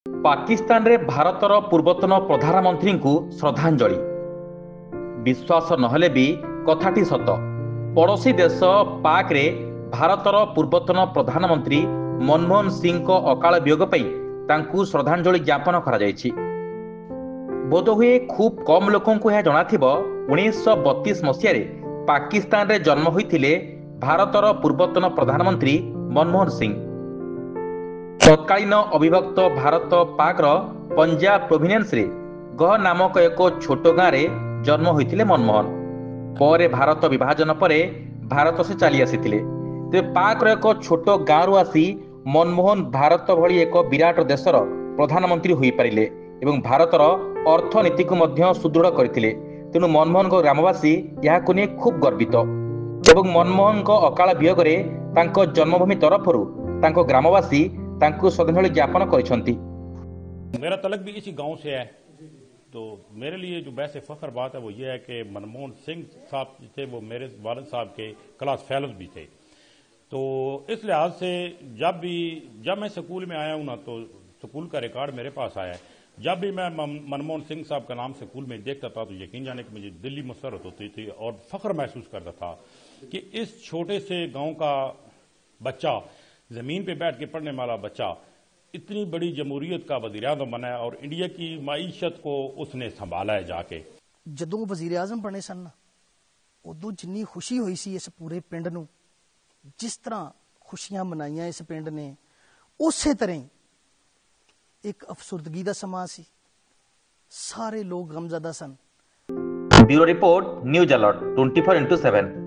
पाकिस्तान रे भारतर पूर्वतन प्रधानमंत्री को श्रद्धांजलि। विश्वास नहले भी कथाटी सत। पड़ोशी देश पाक रे भारतर पूर्वतन प्रधानमंत्री मनमोहन सिंह को अकाल वियोग पई तांकू श्रद्धांजलि ज्ञापन करा जायछि। बोधहुए खूब कम लोकों को यह जनाथिबो 1932 मसीह रे पाकिस्तान रे जन्म होइथिले भारतर पूर्वतन प्रधानमंत्री मनमोहन सिंह। तत्कालीन अविभक्त भारत पाक पंजाब प्रोविनेंस रे गह नामक एक छोट गाँव रे जन्म होइथिले मनमोहन। पर भारत विभाजन पर भारत से चली आसीथिले। तेज पाक एक छोट गाँव आसी मनमोहन भारत भली एक विराट देशर प्रधानमंत्री होई पारिले एवं भारतर अर्थनीति को मध्य सुदृढ़ करथिले। तेणु मनमोहन को ग्रामवासी याकु ने खूब गर्वित एवं मनमोहन को अकाल वियोग रे तांको जन्मभूमि तरफरु तांको ग्रामवासी तांको श्रद्धांजलि ज्ञापन करिसंती। मेरा तलक भी इसी गांव से है, तो मेरे लिए जो वैसे फख्र बात है वो ये है कि मनमोहन सिंह साहब थे वो मेरे वालिद साहब के क्लास फेलोज भी थे। तो इस लिहाज से जब मैं स्कूल में आया हूं ना तो स्कूल का रिकॉर्ड मेरे पास आया है। जब भी मैं मनमोहन सिंह साहब का नाम स्कूल में देखता था तो यकीन जाने कि मुझे दिल्ली मुसरत होती थी और फख्र महसूस करता था कि इस छोटे से गांव का बच्चा, जमीन पे बैठ के पढ़ने वाला बच्चा इतनी बड़ी जमहूरियत का वज़ीर-ए-आज़म बना और इंडिया की माईशत को उसने संभाला है जाके। जदों वज़ीर-ए-आज़म बने सन उदों जिन्नी खुशी हुई सी इस पूरे पिंड नूं, जिस तरह खुशियां मनाइयां इस पिंड ने, उसे तरह एक अफसुर्दगी दा समा सी। सारे लोग गमज़दा सन। Bureau report news alert 24/7।